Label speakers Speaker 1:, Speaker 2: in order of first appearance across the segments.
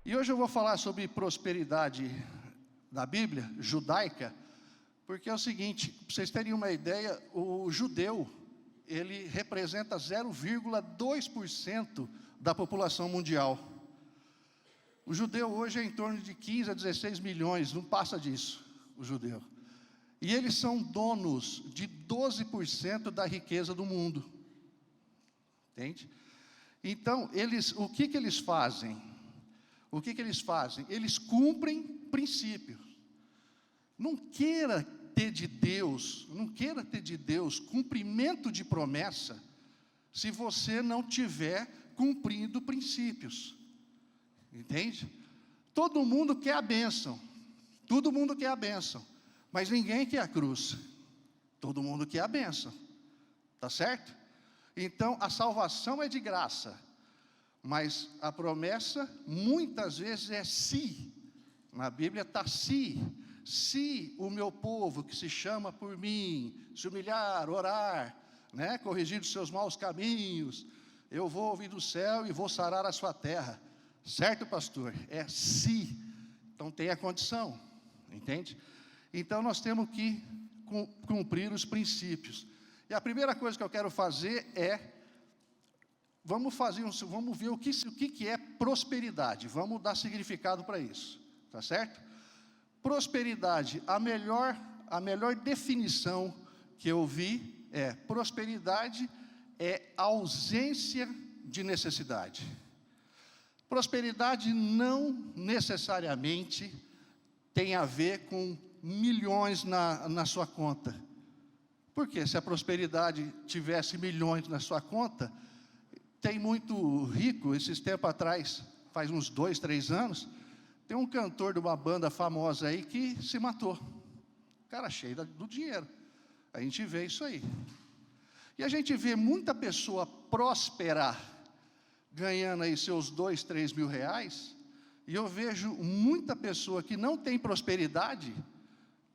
Speaker 1: E hoje eu vou falar sobre prosperidade da Bíblia, judaica, porque é o seguinte, para vocês terem uma ideia, o judeu, ele representa 0,2% da população mundial. O judeu hoje é em torno de 15 a 16 milhões, não passa disso, o judeu. E eles são donos de 12% da riqueza do mundo. Entende? Então, o que eles fazem? O que eles fazem? Eles cumprem princípios. Não queira ter de Deus cumprimento de promessa, se você não tiver cumprindo princípios. Entende? Todo mundo quer a bênção. Todo mundo quer a bênção. Mas ninguém quer a cruz. Todo mundo quer a bênção. Tá certo? Então, a salvação é de graça. Mas a promessa, muitas vezes, é se. Na Bíblia está se. Se o meu povo, que se chama por mim, se humilhar, orar, corrigir os seus maus caminhos, eu vou ouvir do céu e vou sarar a sua terra. Certo, pastor? É se. Então tem a condição. Entende? Então nós temos que cumprir os princípios. E a primeira coisa que eu quero fazer é, vamos ver o que é prosperidade. Vamos dar significado para isso. Tá certo? Prosperidade, a melhor definição que eu vi é: prosperidade é ausência de necessidade. Prosperidade não necessariamente tem a ver com milhões na sua conta. Porque se a prosperidade tivesse milhões na sua conta, tem muito rico, esses tempos atrás, faz uns 2, 3 anos, tem um cantor de uma banda famosa aí que se matou. Cara cheio do dinheiro. A gente vê isso aí. E a gente vê muita pessoa próspera, ganhando aí seus 2, 3 mil reais, e eu vejo muita pessoa que não tem prosperidade,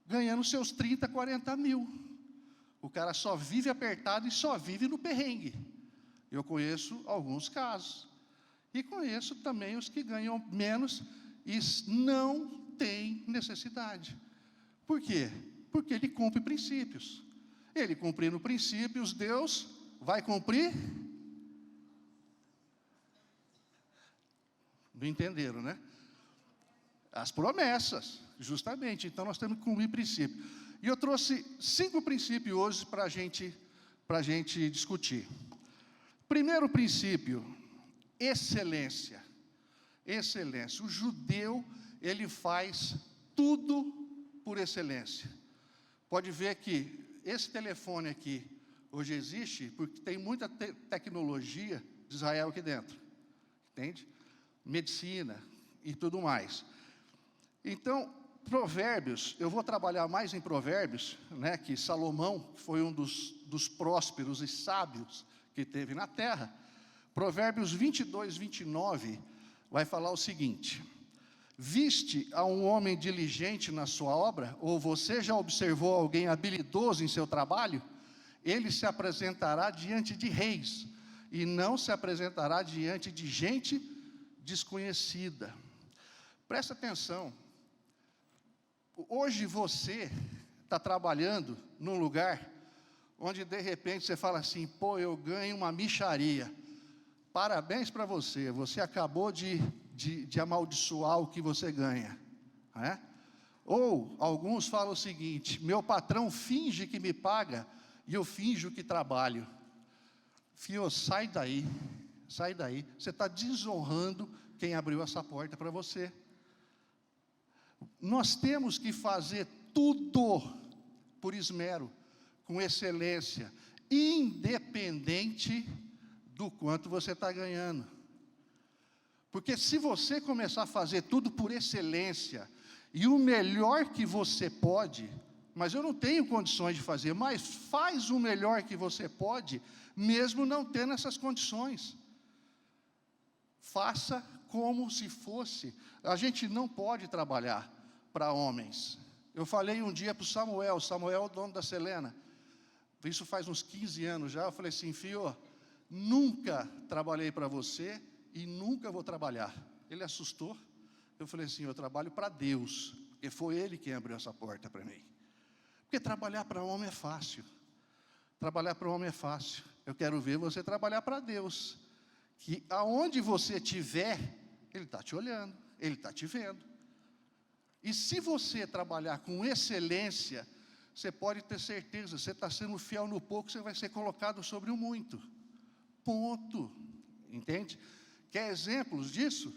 Speaker 1: ganhando seus 30, 40 mil. O cara só vive apertado e só vive no perrengue. Eu conheço alguns casos. E conheço também os que ganham menos e não tem necessidade. Por quê? Porque ele cumpre princípios. Ele cumprindo princípios, Deus vai cumprir. Não entenderam, né? As promessas, justamente. Então nós temos que cumprir princípios. E eu trouxe 5 princípios hoje para a gente discutir. Primeiro princípio, excelência. Excelência. O judeu, ele faz tudo por excelência. Pode ver que esse telefone aqui hoje existe porque tem muita tecnologia de Israel aqui dentro. Entende? Medicina e tudo mais. Então, Provérbios, eu vou trabalhar mais em Provérbios, que Salomão foi um dos prósperos e sábios que teve na terra. Provérbios 22, 29, vai falar o seguinte: viste a um homem diligente na sua obra? Ou você já observou alguém habilidoso em seu trabalho? Ele se apresentará diante de reis, e não se apresentará diante de gente desconhecida. Presta atenção. Hoje você está trabalhando num lugar onde de repente você fala assim: pô, eu ganho uma mixaria. Parabéns para você, você acabou de amaldiçoar o que você ganha. Ou alguns falam o seguinte: meu patrão finge que me paga e eu finjo que trabalho. Filho, sai daí, você está desonrando quem abriu essa porta para você. Nós temos que fazer tudo por esmero, com excelência, independente do quanto você está ganhando. Porque se você começar a fazer tudo por excelência, e o melhor que você pode, mas eu não tenho condições de fazer, mas faz o melhor que você pode, mesmo não tendo essas condições. Faça como se fosse. A gente não pode trabalhar para homens. Eu falei um dia para o Samuel é o dono da Selena, isso faz uns 15 anos já, eu falei assim: filho, nunca trabalhei para você e nunca vou trabalhar. Ele assustou, Eu falei assim, eu trabalho para Deus, porque foi Ele quem abriu essa porta para mim. Porque trabalhar para homem é fácil. Trabalhar para homem é fácil. Eu quero ver você trabalhar para Deus. Que aonde você estiver, Ele está te olhando, Ele está te vendo. E se você trabalhar com excelência, você pode ter certeza, você está sendo fiel no pouco, você vai ser colocado sobre o muito. Ponto. Entende? Quer exemplos disso?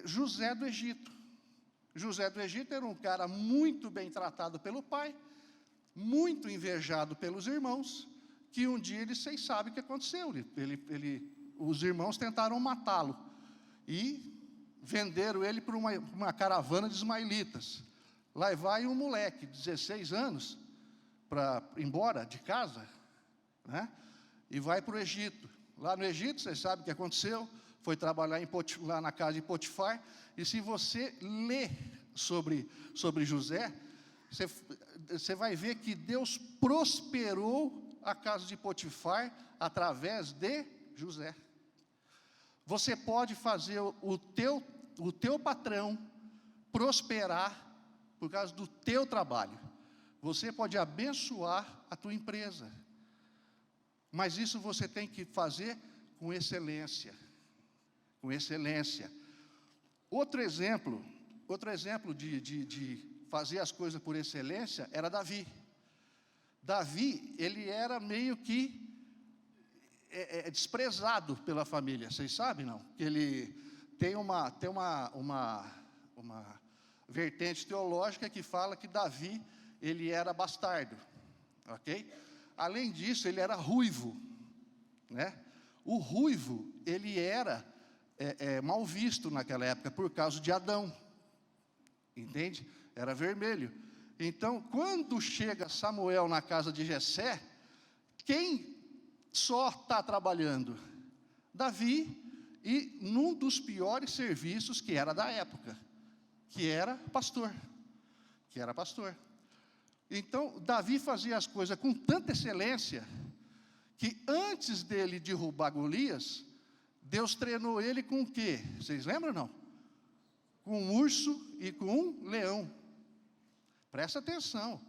Speaker 1: José do Egito. José do Egito era um cara muito bem tratado pelo pai, muito invejado pelos irmãos, que um dia vocês sabem o que aconteceu. Os irmãos tentaram matá-lo e venderam ele para uma caravana de ismaelitas. Lá vai um moleque, 16 anos, para ir embora de casa, né? E vai para o Egito. Lá no Egito, vocês sabem o que aconteceu, foi trabalhar lá na casa de Potifar, e se você ler sobre José, você vai ver que Deus prosperou a casa de Potifar através de José. Você pode fazer o teu patrão prosperar por causa do teu trabalho. Você pode abençoar a tua empresa. Mas isso você tem que fazer com excelência. Com excelência. Outro exemplo de fazer as coisas por excelência era Davi. Davi, ele era meio que desprezado pela família, vocês sabem, não? Ele tem uma vertente teológica que fala que Davi, ele era bastardo, ok? Além disso, ele era ruivo, né? O ruivo, ele era mal visto naquela época, por causa de Adão, entende? Era vermelho. Então, quando chega Samuel na casa de Jessé, quem só está trabalhando? Davi, e num dos piores serviços que era da época, que era pastor. Então, Davi fazia as coisas com tanta excelência, que antes dele derrubar Golias, Deus treinou ele com o quê? Vocês lembram, não? Com um urso e com um leão. Presta atenção.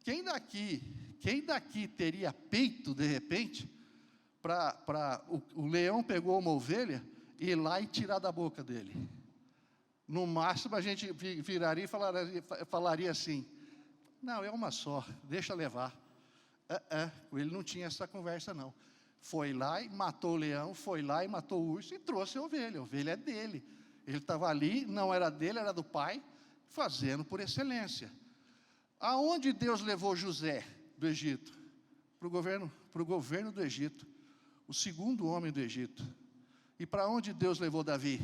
Speaker 1: Quem daqui teria peito, de repente, o leão pegou uma ovelha e ir lá e tirar da boca dele? No máximo, a gente viraria e falaria assim, não, é uma só, deixa levar. Ele não tinha essa conversa, não. Foi lá e matou o leão, foi lá e matou o urso e trouxe a ovelha é dele. Ele estava ali, não era dele, era do pai, fazendo por excelência. Aonde Deus levou José do Egito? Para o governo do Egito, o segundo homem do Egito. E para onde Deus levou Davi?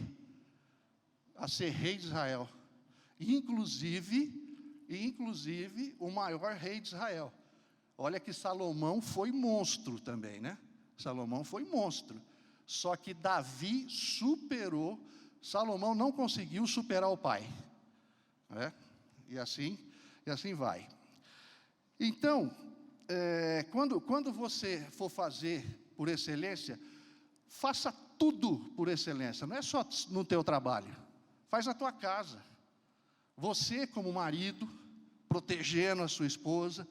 Speaker 1: A ser rei de Israel. Inclusive o maior rei de Israel. Olha que Salomão foi monstro também, né? Salomão foi monstro. Só que Davi superou, Salomão não conseguiu superar o pai. Né? E assim vai. Então, quando você for fazer por excelência, faça tudo por excelência. Não é só no teu trabalho. Faz na tua casa. Você como marido, protegendo a sua esposa,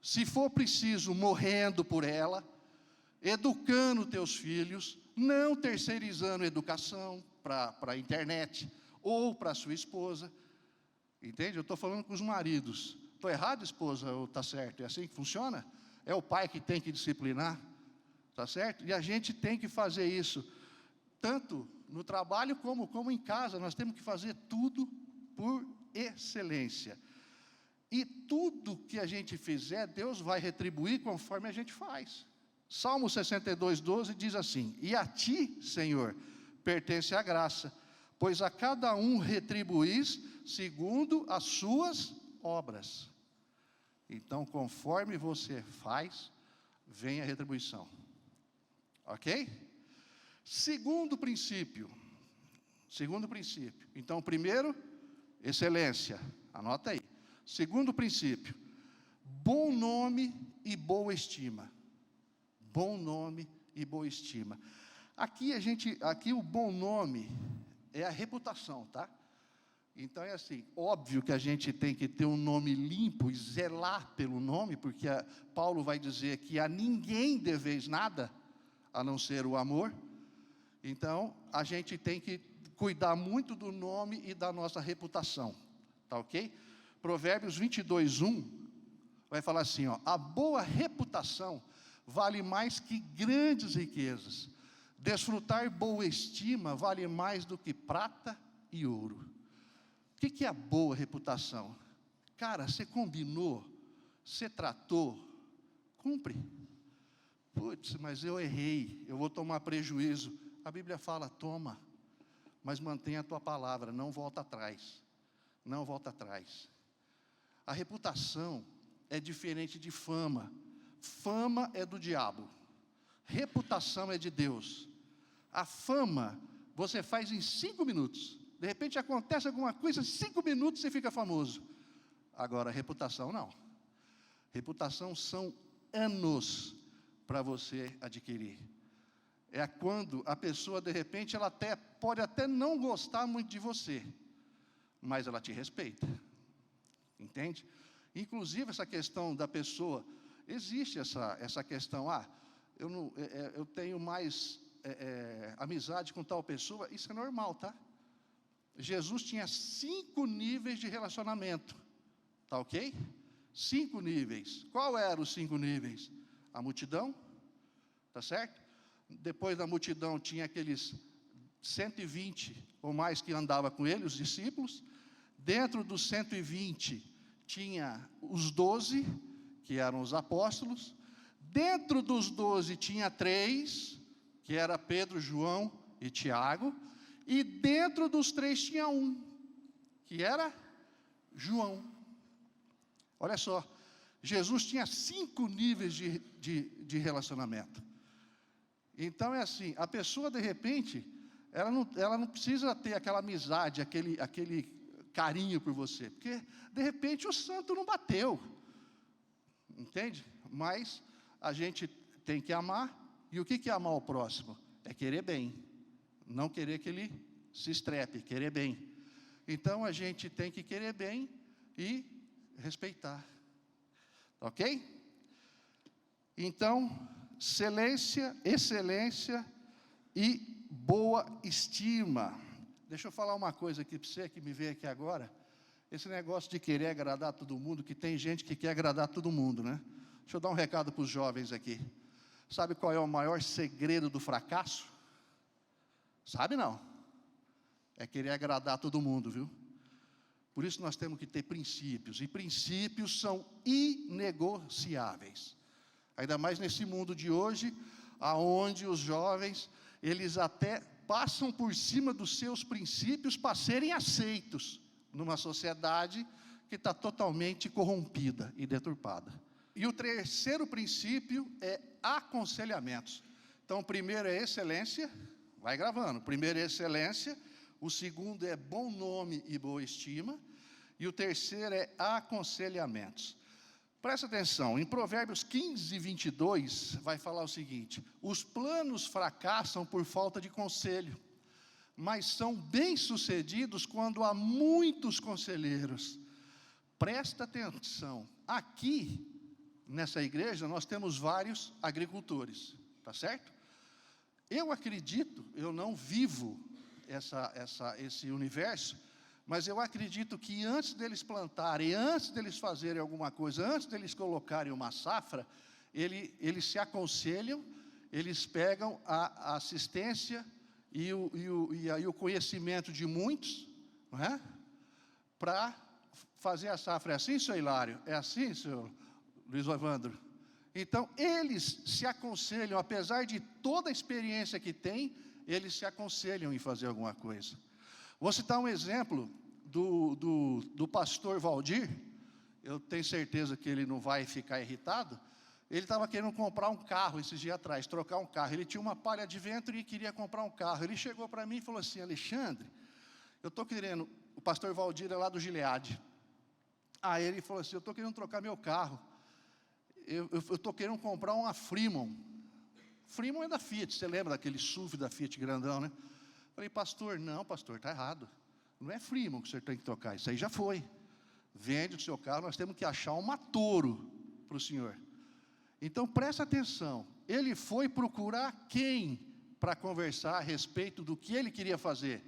Speaker 1: se for preciso, morrendo por ela, educando teus filhos, não terceirizando a educação para a internet ou para a sua esposa. Entende? Eu estou falando com os maridos. Estou errado, esposa, ou está certo? É assim que funciona? É o pai que tem que disciplinar, está certo? E a gente tem que fazer isso, tanto no trabalho como em casa. Nós temos que fazer tudo por excelência. E tudo que a gente fizer, Deus vai retribuir conforme a gente faz. Salmo 62:12 diz assim: e a ti, Senhor, pertence a graça, pois a cada um retribuís segundo as suas obras. Então, conforme você faz, vem a retribuição. Ok? Segundo princípio. Então, primeiro, excelência. Anota aí. Segundo princípio, bom nome e boa estima. Bom nome e boa estima. Aqui o bom nome é a reputação, tá? Então é assim, óbvio que a gente tem que ter um nome limpo e zelar pelo nome, porque Paulo vai dizer que a ninguém deveis nada, a não ser o amor. Então, a gente tem que cuidar muito do nome e da nossa reputação, tá ok? Provérbios 22:1 vai falar assim, ó: a boa reputação vale mais que grandes riquezas. Desfrutar boa estima vale mais do que prata e ouro. O que é a boa reputação? Cara, você combinou, você tratou, cumpre. Putz, mas eu errei, eu vou tomar prejuízo. A Bíblia fala, toma, mas mantenha a tua palavra, não volta atrás. Não volta atrás. A reputação é diferente de fama. Fama é do diabo. Reputação é de Deus. A fama você faz em 5 minutos. De repente acontece alguma coisa, 5 minutos você fica famoso. Agora, reputação não. Reputação são anos para você adquirir. É quando a pessoa, de repente, ela pode até não gostar muito de você, mas ela te respeita. Entende? Inclusive, essa questão da pessoa, existe essa questão, eu tenho mais amizade com tal pessoa, isso é normal, tá? Jesus tinha 5 níveis de relacionamento, tá ok? 5 níveis. Qual eram os 5 níveis? A multidão, tá certo? Depois da multidão tinha aqueles 120 ou mais que andava com ele, os discípulos. Dentro dos 120 tinha os 12, que eram os apóstolos. Dentro dos 12 tinha 3, que era Pedro, João e Tiago. E dentro dos 3 tinha um, que era João. Olha só, Jesus tinha 5 níveis de relacionamento. Então é assim, a pessoa de repente, ela não precisa ter aquela amizade, aquele carinho por você, porque de repente o santo não bateu, entende? Mas a gente tem que amar, e o que é amar o próximo? É querer bem, não querer que ele se estrepe, querer bem. Então a gente tem que querer bem e respeitar, ok? Então, excelência e boa estima. Deixa eu falar uma coisa aqui para você que me veio aqui agora. Esse negócio de querer agradar todo mundo, que tem gente que quer agradar todo mundo, né? Deixa eu dar um recado para os jovens aqui. Sabe qual é o maior segredo do fracasso? Sabe não? É querer agradar todo mundo, viu? Por isso nós temos que ter princípios, e princípios são inegociáveis. Ainda mais nesse mundo de hoje, aonde os jovens, eles até passam por cima dos seus princípios para serem aceitos numa sociedade que está totalmente corrompida e deturpada. E o terceiro princípio é aconselhamentos. Então, o primeiro é excelência, vai gravando. O primeiro é excelência, o segundo é bom nome e boa estima, e o terceiro é aconselhamentos. Presta atenção, em Provérbios 15:22, vai falar o seguinte: os planos fracassam por falta de conselho, mas são bem-sucedidos quando há muitos conselheiros. Presta atenção, aqui, nessa igreja, nós temos vários agricultores, tá certo? Eu acredito, eu não vivo esse universo, mas eu acredito que antes deles plantarem, antes deles fazerem alguma coisa, antes deles colocarem uma safra, eles se aconselham, eles pegam a assistência e o conhecimento de muitos, não é? Para fazer a safra. É assim, senhor Hilário? É assim, senhor Luiz Evandro? Então, eles se aconselham, apesar de toda a experiência que têm, eles se aconselham em fazer alguma coisa. Vou citar um exemplo do pastor Valdir. Eu tenho certeza que ele não vai ficar irritado. Ele estava querendo comprar um carro esses dias atrás, trocar um carro. Ele tinha uma Palha Adventure e queria comprar um carro. Ele chegou para mim e falou assim: Alexandre, eu estou querendo... O pastor Valdir é lá do Gileade. Aí ele falou assim: eu estou querendo trocar meu carro. Eu estou querendo comprar uma Fremont. Fremont é da Fiat, você lembra daquele SUV da Fiat grandão, né? Falei, pastor, não, pastor, está errado. Não é Freeman que o senhor tem que trocar, isso aí já foi. Vende o seu carro, nós temos que achar uma Toro para o senhor. Então, presta atenção, ele foi procurar quem para conversar a respeito do que ele queria fazer?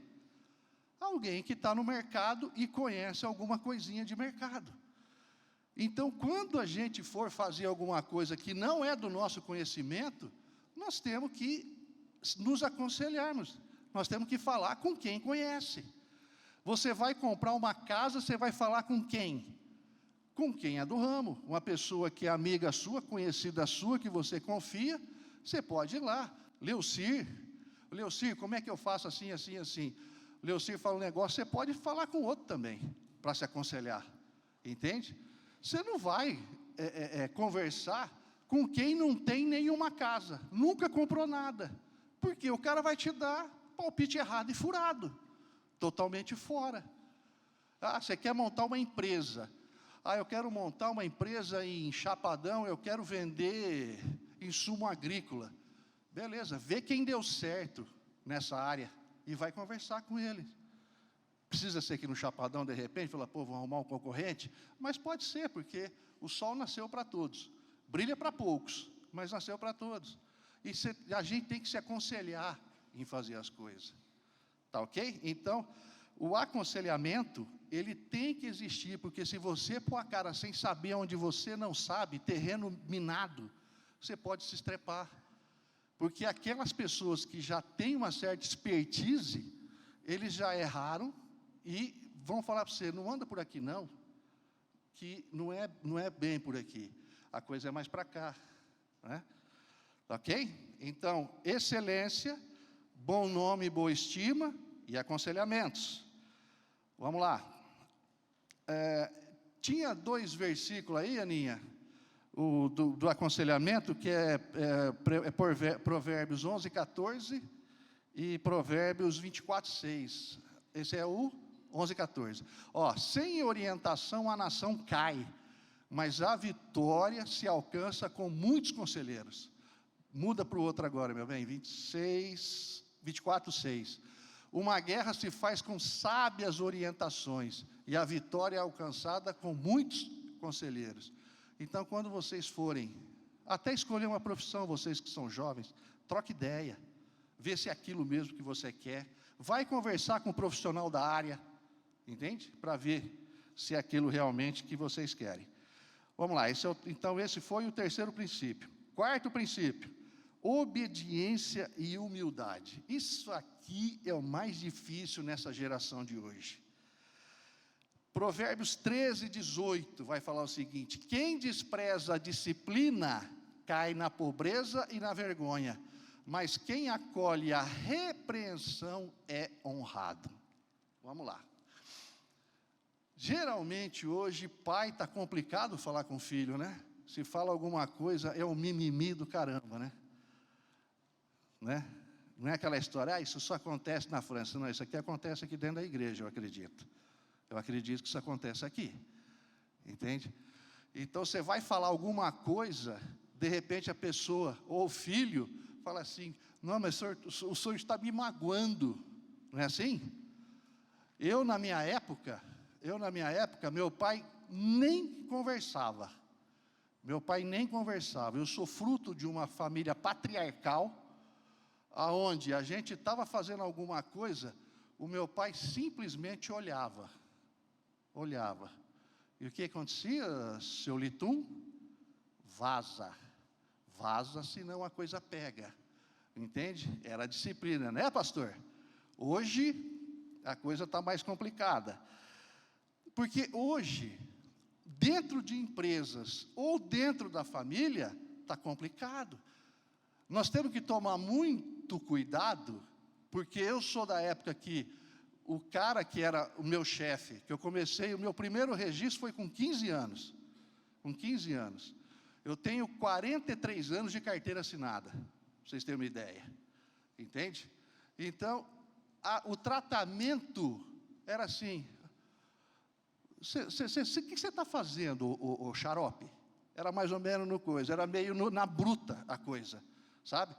Speaker 1: Alguém que está no mercado e conhece alguma coisinha de mercado. Então, quando a gente for fazer alguma coisa que não é do nosso conhecimento, nós temos que nos aconselharmos, nós temos que falar com quem conhece. Você vai comprar uma casa, você vai falar com quem? Com quem é do ramo, uma pessoa que é amiga sua, conhecida sua, que você confia, você pode ir lá. Leucir, como é que eu faço assim, assim, assim? Leucir fala um negócio, você pode falar com outro também, para se aconselhar, entende? Você não vai conversar com quem não tem nenhuma casa, nunca comprou nada, porque o cara vai te dar palpite errado e furado, totalmente fora. Ah, você quer montar uma empresa, eu quero montar uma empresa em Chapadão, eu quero vender insumo agrícola, beleza, vê quem deu certo nessa área, e vai conversar com ele. Precisa ser aqui no Chapadão, de repente, falar, pô, vou arrumar um concorrente? Mas pode ser, porque o sol nasceu para todos. Brilha para poucos, mas nasceu para todos. E a gente tem que se aconselhar em fazer as coisas. Tá ok? Então, o aconselhamento, ele tem que existir, porque se você pôr a cara sem saber onde você não sabe, terreno minado, você pode se estrepar. Porque aquelas pessoas que já têm uma certa expertise, eles já erraram e vão falar para você, não anda por aqui não, que não é bem por aqui, a coisa é mais para cá, né? Ok? Então, excelência, bom nome, boa estima e aconselhamentos. Vamos lá. Tinha 2 versículos aí, Aninha, do aconselhamento, que é Provérbios 11, 14 e Provérbios 24, 6. Esse é o 11, 14. Sem orientação a nação cai, mas a vitória se alcança com muitos conselheiros. Muda para o outro agora, meu bem, 24, 6. Uma guerra se faz com sábias orientações, e a vitória é alcançada com muitos conselheiros. Então, quando vocês forem, até escolher uma profissão, vocês que são jovens, troque ideia, vê se é aquilo mesmo que você quer, vai conversar com um profissional da área, entende? Para ver se é aquilo realmente que vocês querem. Vamos lá, então esse foi o 3º princípio. 4º princípio, obediência e humildade. Isso aqui é o mais difícil nessa geração de hoje. Provérbios 13, 18, vai falar o seguinte, quem despreza a disciplina, cai na pobreza e na vergonha, mas quem acolhe a repreensão é honrado. Vamos lá. Geralmente hoje, pai, está complicado falar com o filho, né? Se fala alguma coisa, é um mimimi do caramba, né? Não é aquela história, isso só acontece na França. Não, isso aqui acontece aqui dentro da igreja, eu acredito. Eu acredito que isso acontece aqui, entende? Então, você vai falar alguma coisa, de repente a pessoa, ou o filho, fala assim, não, mas o senhor está me magoando, não é assim? Eu na minha época, meu pai nem conversava, eu sou fruto de uma família patriarcal, aonde a gente estava fazendo alguma coisa, o meu pai simplesmente olhava, e o que acontecia, seu Litum? Vaza, senão a coisa pega, entende? Era disciplina, né, pastor? Hoje, a coisa está mais complicada, porque hoje, dentro de empresas, ou dentro da família, está complicado, nós temos que tomar muito cuidado, porque eu sou da época que, o cara que era o meu chefe, que eu comecei, o meu primeiro registro foi com 15 anos. Com 15 anos. Eu tenho 43 anos de carteira assinada, para vocês terem uma ideia. Entende? Então, o tratamento era assim. O que você está fazendo, o xarope? Era mais ou menos no coisa, era meio na bruta a coisa, sabe?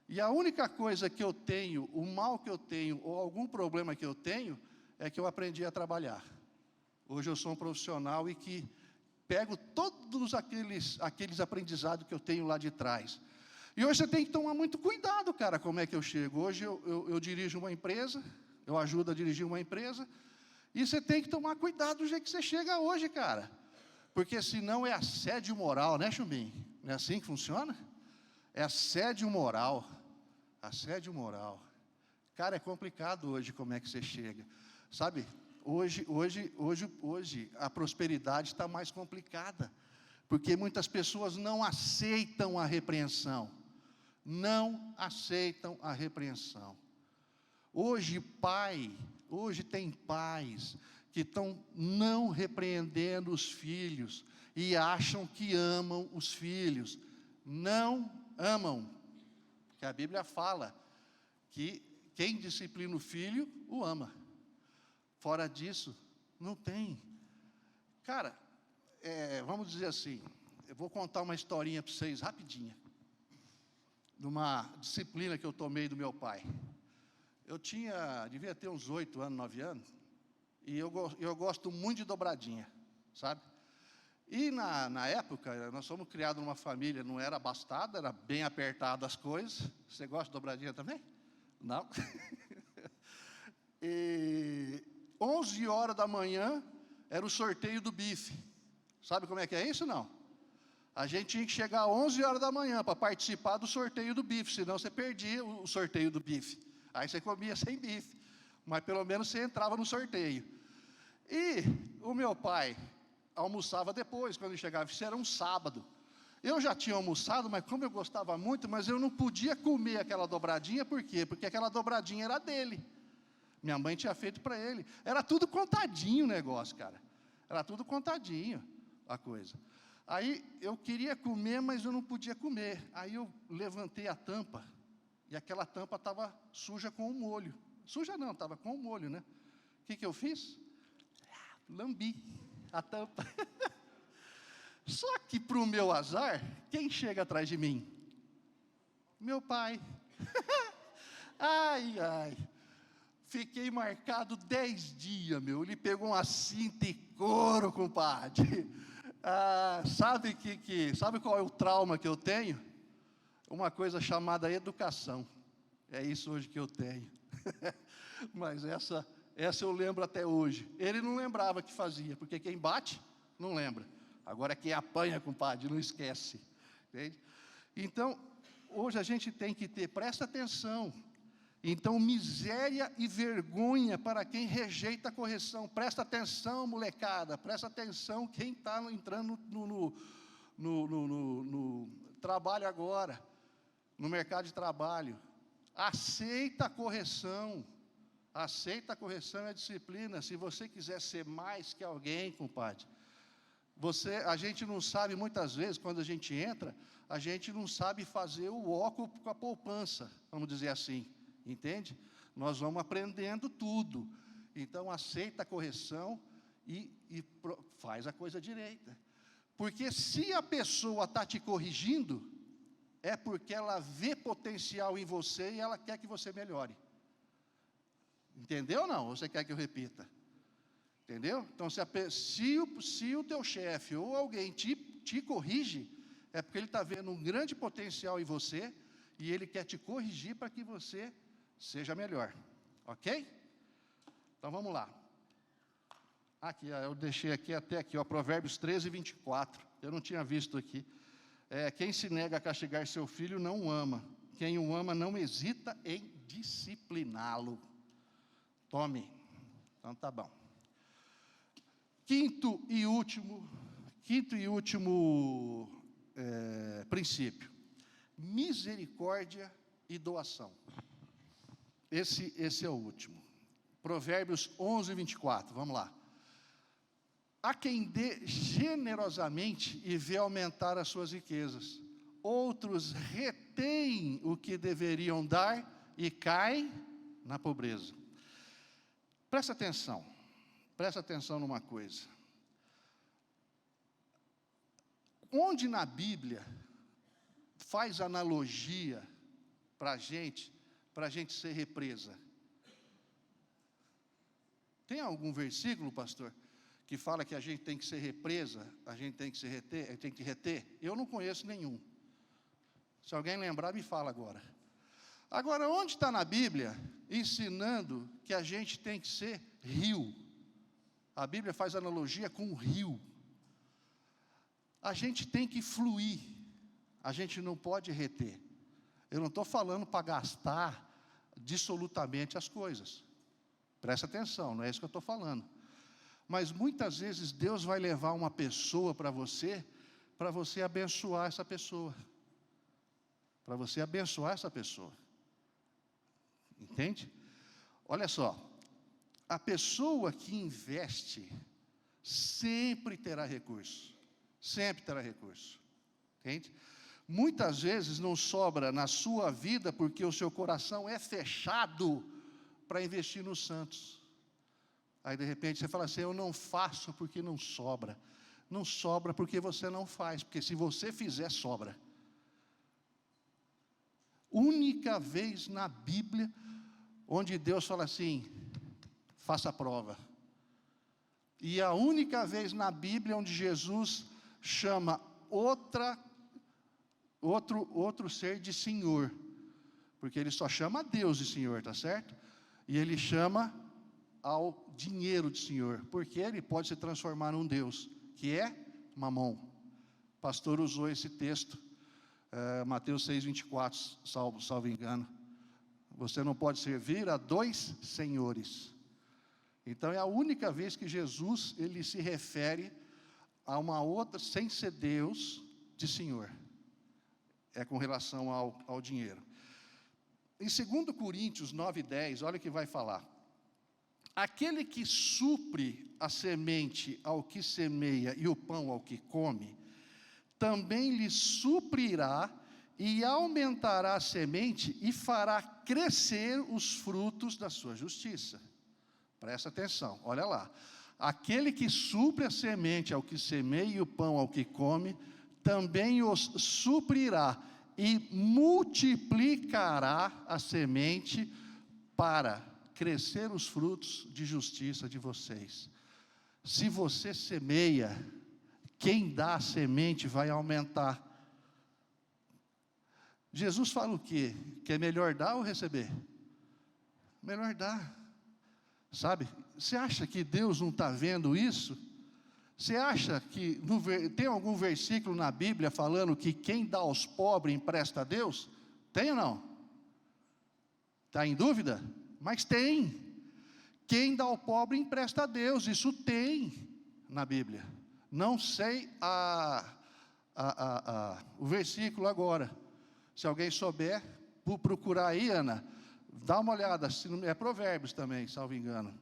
Speaker 1: E a única coisa que eu tenho, o mal que eu tenho, ou algum problema que eu tenho, é que eu aprendi a trabalhar. Hoje eu sou um profissional e que pego todos aqueles aprendizados que eu tenho lá de trás. E hoje você tem que tomar muito cuidado, cara, como é que eu chego. Hoje eu dirijo uma empresa, eu ajudo a dirigir uma empresa, e você tem que tomar cuidado do jeito que você chega hoje, cara. Porque senão é assédio moral, né, Chumbim? Não é assim que funciona? É assédio moral. Assédio moral. Cara, é complicado hoje como é que você chega. Sabe, hoje a prosperidade está mais complicada. Porque muitas pessoas não aceitam a repreensão. Não aceitam a repreensão. Hoje tem pais que estão não repreendendo os filhos e acham que amam os filhos. Não amam. Porque a Bíblia fala que quem disciplina o filho, o ama. Fora disso, não tem. Cara, vamos dizer assim, eu vou contar uma historinha para vocês, rapidinha. De uma disciplina que eu tomei do meu pai. Eu devia ter uns 8 anos, 9 anos, e eu gosto muito de dobradinha, sabe? E na época, nós fomos criados numa família, não era abastada, era bem apertada as coisas. Você gosta de dobradinha também? Não? E 11 horas da manhã era o sorteio do bife. Sabe como é que é isso, não? A gente tinha que chegar às 11 horas da manhã para participar do sorteio do bife, senão você perdia o sorteio do bife. Aí você comia sem bife, mas pelo menos você entrava no sorteio. E o meu pai almoçava depois, quando ele chegava, isso era um sábado. Eu já tinha almoçado, mas como eu gostava muito, mas eu não podia comer aquela dobradinha, por quê? Porque aquela dobradinha era dele. Minha mãe tinha feito para ele. Era tudo contadinho o negócio, cara. Era tudo contadinho a coisa. Aí eu queria comer, mas eu não podia comer. Aí eu levantei a tampa, e aquela tampa estava suja com o molho. Suja não, estava com o molho, né? O que eu fiz? Lambi a tampa. Só que, para o meu azar, quem chega atrás de mim? Meu pai. Ai, ai. Fiquei marcado 10 dias, meu. Ele pegou uma cinta e couro, compadre. Sabe qual é o trauma que eu tenho? Uma coisa chamada educação. É isso hoje que eu tenho. Mas essa eu lembro até hoje. Ele não lembrava que fazia, porque quem bate, não lembra. Agora quem apanha, compadre, não esquece. Entende? Então, hoje a gente tem que presta atenção. Então, miséria e vergonha para quem rejeita a correção. Presta atenção, molecada, presta atenção quem está entrando no trabalho agora, no mercado de trabalho. Aceita a correção. Aceita a correção e a disciplina. Se você quiser ser mais que alguém, compadre, a gente não sabe, muitas vezes, quando a gente entra, a gente não sabe fazer o óculos com a poupança, vamos dizer assim, entende? Nós vamos aprendendo tudo. Então, aceita a correção e faz a coisa direita. Porque se a pessoa está te corrigindo, é porque ela vê potencial em você e ela quer que você melhore. Entendeu ou não? Ou você quer que eu repita? Entendeu? Então, se o teu chefe ou alguém te corrige, é porque ele está vendo um grande potencial em você e ele quer te corrigir para que você seja melhor. Ok? Então, vamos lá. Aqui, eu deixei até aqui, Provérbios 13, 24. Eu não tinha visto aqui. Quem se nega a castigar seu filho não o ama. Quem o ama não hesita em discipliná-lo. Tome. Então, tá bom. Quinto e último princípio: misericórdia e doação. Esse é o último. Provérbios 11, 24, vamos lá. Há quem dê generosamente e vê aumentar as suas riquezas. Outros retêm o que deveriam dar e caem na pobreza. Presta atenção numa coisa. Onde na Bíblia faz analogia para a gente ser represa? Tem algum versículo, pastor, que fala que a gente tem que ser represa, a gente tem que reter? Eu não conheço nenhum. Se alguém lembrar, me fala agora. Agora, onde está na Bíblia ensinando que a gente tem que ser rio? A Bíblia faz analogia com o rio. A gente tem que fluir, a gente não pode reter. Eu não estou falando para gastar dissolutamente as coisas. Presta atenção, não é isso que eu estou falando. Mas muitas vezes Deus vai levar uma pessoa para você abençoar essa pessoa. Para você abençoar essa pessoa. Entende? Olha só, a pessoa que investe sempre terá recurso. Sempre terá recurso. Entende? Muitas vezes não sobra na sua vida porque o seu coração é fechado para investir nos santos. Aí de repente você fala assim: eu não faço porque não sobra. Não sobra porque você não faz, porque se você fizer, sobra. Única vez na Bíblia onde Deus fala assim: faça a prova. E a única vez na Bíblia onde Jesus chama outro ser de Senhor, porque ele só chama a Deus de Senhor, tá certo? E ele chama ao dinheiro de Senhor, porque ele pode se transformar num Deus, que é Mamon. O pastor usou esse texto, Mateus 6:24, salvo engano. Você não pode servir a dois senhores. Então é a única vez que Jesus ele se refere a uma outra, sem ser Deus, de Senhor. É com relação ao dinheiro. Em 2 Coríntios 9:10, olha o que vai falar. Aquele que supre a semente ao que semeia e o pão ao que come, também lhe suprirá e aumentará a semente e fará crescer os frutos da sua justiça. Presta atenção, olha lá. Aquele que supre a semente ao que semeia e o pão ao que come, também os suprirá e multiplicará a semente para crescer os frutos de justiça de vocês. Se você semeia, quem dá a semente vai aumentar. Jesus fala o quê? Que é melhor dar ou receber? Melhor dar. Sabe? Você acha que Deus não está vendo isso? Você acha que tem algum versículo na Bíblia falando que quem dá aos pobres empresta a Deus? Tem ou não? Está em dúvida? Mas tem. Quem dá ao pobre empresta a Deus, isso tem na Bíblia. Não sei o versículo agora. Se alguém souber, procurar aí, Ana, dá uma olhada, é Provérbios também, salvo engano.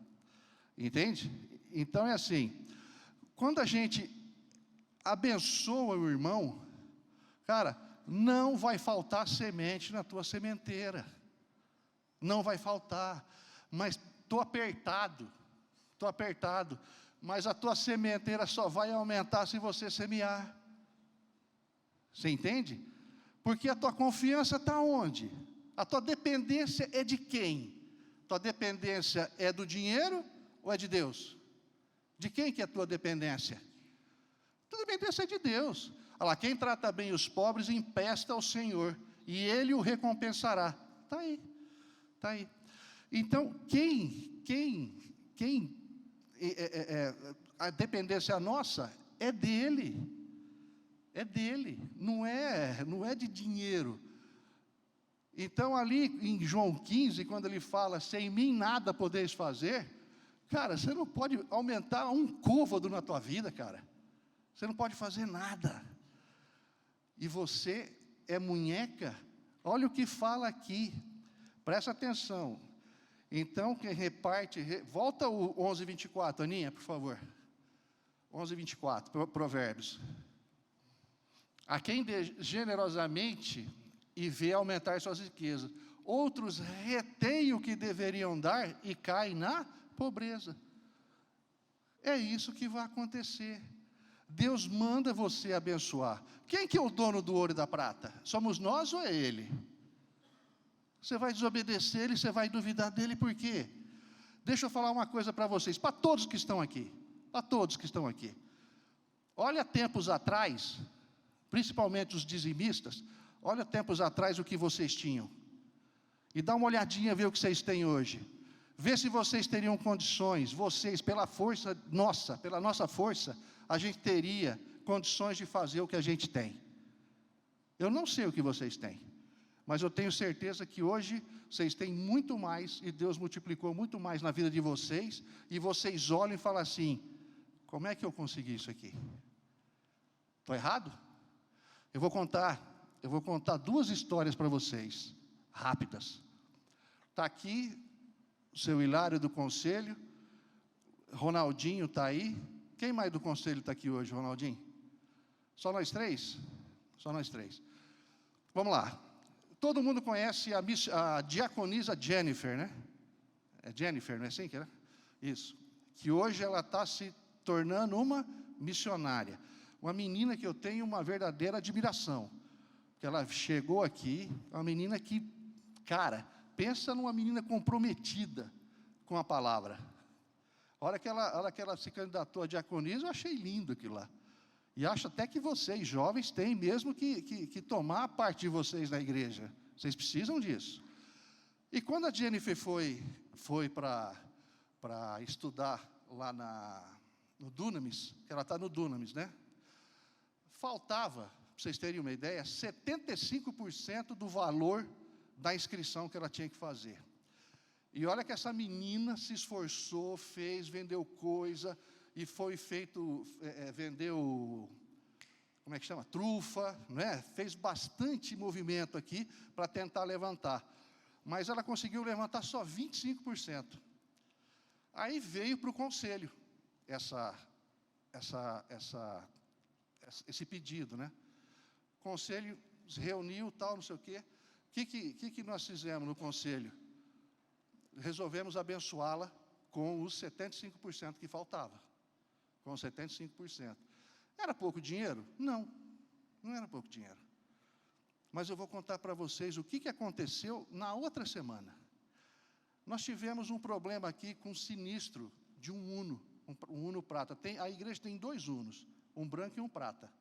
Speaker 1: Entende? Então é assim, quando a gente abençoa o irmão, cara, não vai faltar semente na tua sementeira. Não vai faltar. Mas estou apertado, mas a tua sementeira só vai aumentar se você semear. Você entende? Porque a tua confiança está onde? A tua dependência é de quem? Tua dependência é do dinheiro ou é de Deus? De quem que é a tua dependência? Tua dependência é de Deus. Olha lá, quem trata bem os pobres empresta ao Senhor, e Ele o recompensará. Está aí, está aí. Então, a dependência nossa é dEle, não é de dinheiro. Então ali em João 15, quando ele fala, sem mim nada podeis fazer, cara, você não pode aumentar um côvado na tua vida, cara, você não pode fazer nada, e você é munheca. Olha o que fala aqui, presta atenção. Então, quem reparte, volta o 11:24, Aninha, por favor. 11:24, Provérbios. A quem dê generosamente e vê aumentar suas riquezas, outros retêm o que deveriam dar e caem na pobreza. É isso que vai acontecer. Deus manda você abençoar. Quem que é o dono do ouro e da prata? Somos nós ou é Ele? Você vai desobedecer Ele, você vai duvidar dEle, por quê? Deixa eu falar uma coisa para vocês, para todos que estão aqui, para todos que estão aqui. Olha tempos atrás, principalmente os dizimistas, olha tempos atrás o que vocês tinham. E dá uma olhadinha, vê o que vocês têm hoje. Vê se vocês teriam condições, vocês, pela força nossa, pela nossa força, a gente teria condições de fazer o que a gente tem. Eu não sei o que vocês têm, mas eu tenho certeza que hoje vocês têm muito mais, e Deus multiplicou muito mais na vida de vocês, e vocês olham e falam assim, como é que eu consegui isso aqui? Estou errado? Eu vou contar 2 histórias para vocês, rápidas. Está aqui o seu Hilário do Conselho, Ronaldinho está aí. Quem mais do Conselho está aqui hoje, Ronaldinho? Só nós 3? Só nós 3. Vamos lá. Todo mundo conhece a diaconisa Jennifer, né? É Jennifer, não é assim que é? Isso. Que hoje ela está se tornando uma missionária. Uma menina que eu tenho uma verdadeira admiração. Que ela chegou aqui, uma menina que, cara, pensa numa menina comprometida com a palavra. A hora que ela se candidatou a diaconisa, eu achei lindo aquilo lá. E acho até que vocês, jovens, têm mesmo que tomar parte de vocês na igreja. Vocês precisam disso. E quando a Jennifer foi para estudar lá no Dunamis, que ela está no Dunamis, né? Faltava, para vocês terem uma ideia, 75% do valor da inscrição que ela tinha que fazer. E olha que essa menina se esforçou, vendeu coisa, e foi feito, vendeu, como é que chama? Trufa, não é? Fez bastante movimento aqui para tentar levantar. Mas ela conseguiu levantar só 25%. Aí veio para o conselho esse pedido, né? O conselho se reuniu, tal, não sei o quê. O que nós fizemos no conselho? Resolvemos abençoá-la com os 75% que faltava. Com 75%. Era pouco dinheiro? Não, não era pouco dinheiro. Mas eu vou contar para vocês o que aconteceu na outra semana. Nós tivemos um problema aqui com sinistro de um Uno, um Uno prata. A igreja tem 2 Unos, um branco e um prata.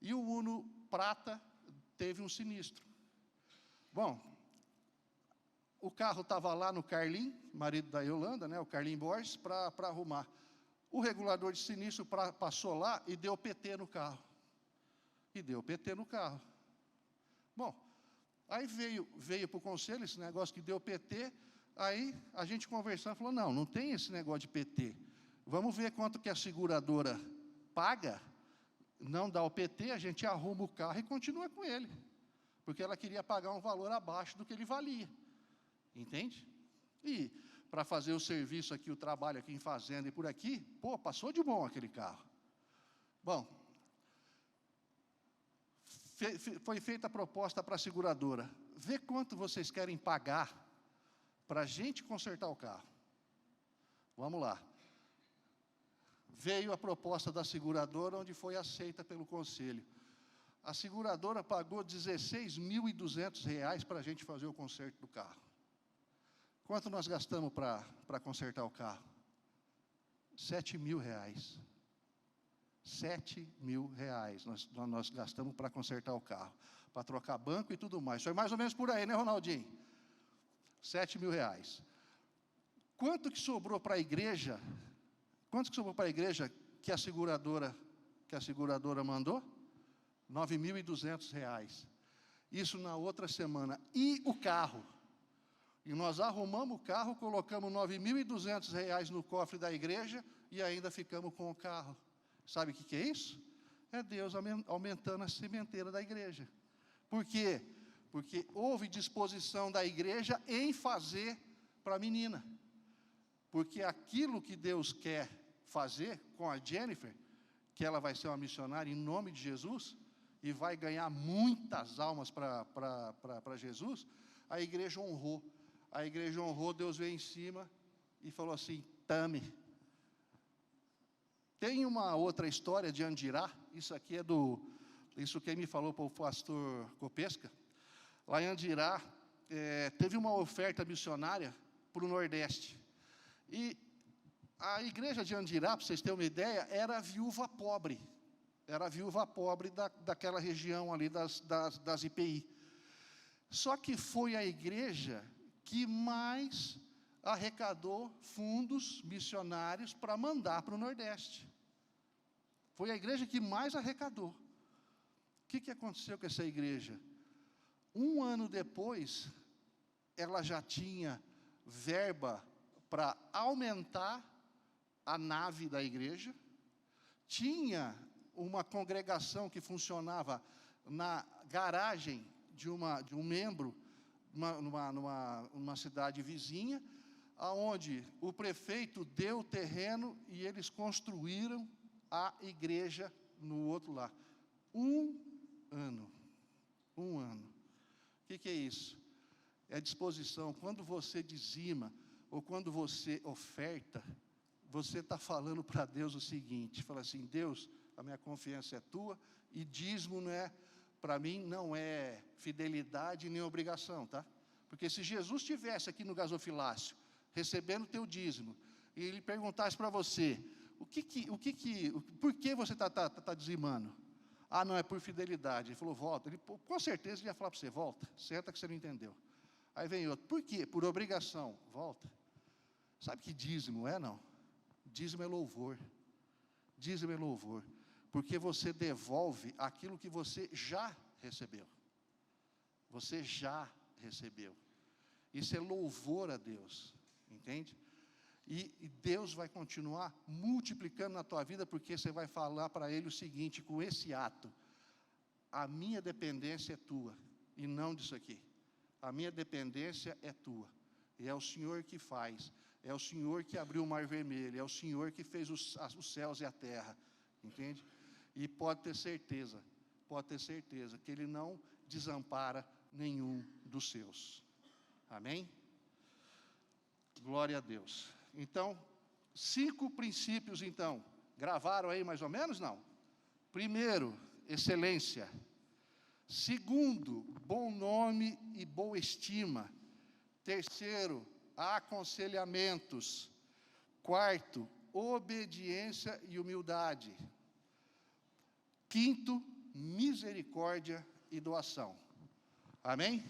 Speaker 1: E o Uno prata teve um sinistro. Bom, o carro estava lá no Carlim, marido da Yolanda, né, o Carlim Borges, para arrumar. O regulador de sinistro passou lá e deu PT no carro. Bom, aí veio para o conselho esse negócio que deu PT, aí a gente conversando, falou, não tem esse negócio de PT. Vamos ver quanto que a seguradora paga, não dá o PT, a gente arruma o carro e continua com ele. Porque ela queria pagar um valor abaixo do que ele valia. Entende? E para fazer o serviço aqui, o trabalho aqui em fazenda e por aqui, passou de bom aquele carro. Bom, foi feita a proposta para a seguradora. Vê quanto vocês querem pagar para a gente consertar o carro. Vamos lá. Veio a proposta da seguradora, onde foi aceita pelo conselho. A seguradora pagou R$ 16.200 para a gente fazer o conserto do carro. Quanto nós gastamos para consertar o carro? R$ 7.000. R$ 7.000 nós gastamos para consertar o carro, para trocar banco e tudo mais. Foi mais ou menos por aí, né, Ronaldinho? R$ 7.000. Quanto que sobrou para a igreja? Quanto que sobrou para a igreja que a seguradora mandou? R$ 9.200. Isso na outra semana. E o carro? E nós arrumamos o carro, colocamos R$ 9.200 no cofre da igreja e ainda ficamos com o carro. Sabe o que é isso? É Deus aumentando a sementeira da igreja. Por quê? Porque houve disposição da igreja em fazer para a menina. Porque aquilo que Deus quer fazer com a Jennifer, que ela vai ser uma missionária em nome de Jesus, e vai ganhar muitas almas para Jesus, a igreja honrou. A igreja honrou, Deus veio em cima e falou assim, tame. Tem uma outra história de Andirá, isso aqui isso quem me falou para o pastor Copesca. Lá em Andirá, teve uma oferta missionária para o Nordeste. E a igreja de Andirá, para vocês terem uma ideia, era a viúva pobre. Era a viúva pobre daquela região ali das IPI. Só que foi a igreja que mais arrecadou fundos missionários para mandar para o Nordeste. Foi a igreja que mais arrecadou. O que aconteceu com essa igreja? Um ano depois, ela já tinha verba para aumentar a nave da igreja, tinha uma congregação que funcionava na garagem de um membro, numa cidade vizinha, aonde o prefeito deu o terreno e eles construíram a igreja no outro lado. Um ano. O que é isso? É disposição. Quando você dizima, ou quando você oferta, você está falando para Deus o seguinte, fala assim, Deus, a minha confiança é tua, e dízimo para mim, não é fidelidade nem obrigação, tá? Porque se Jesus estivesse aqui no gasofilácio, recebendo o teu dízimo, e ele perguntasse para você, por que você está dizimando? Ah, não, é por fidelidade. Ele falou, volta. Ele, com certeza ele ia falar para você, volta, senta que você não entendeu. Aí vem outro, por quê? Por obrigação, volta. Sabe que dízimo não? Dízimo é louvor. Dízimo é louvor. Porque você devolve aquilo que você já recebeu. Você já recebeu. Isso é louvor a Deus. Entende? E Deus vai continuar multiplicando na tua vida, porque você vai falar para Ele o seguinte, com esse ato, a minha dependência é tua, e não disso aqui. A minha dependência é tua, e é o Senhor que faz, é o Senhor que abriu o mar vermelho, é o Senhor que fez os céus e a terra, entende? E pode ter certeza, que Ele não desampara nenhum dos seus. Amém? Glória a Deus. Então, 5 princípios, então. Gravaram aí mais ou menos? Não. Primeiro, excelência. Segundo, bom nome e boa estima. Terceiro, aconselhamentos. Quarto, obediência e humildade. Quinto, misericórdia e doação. Amém?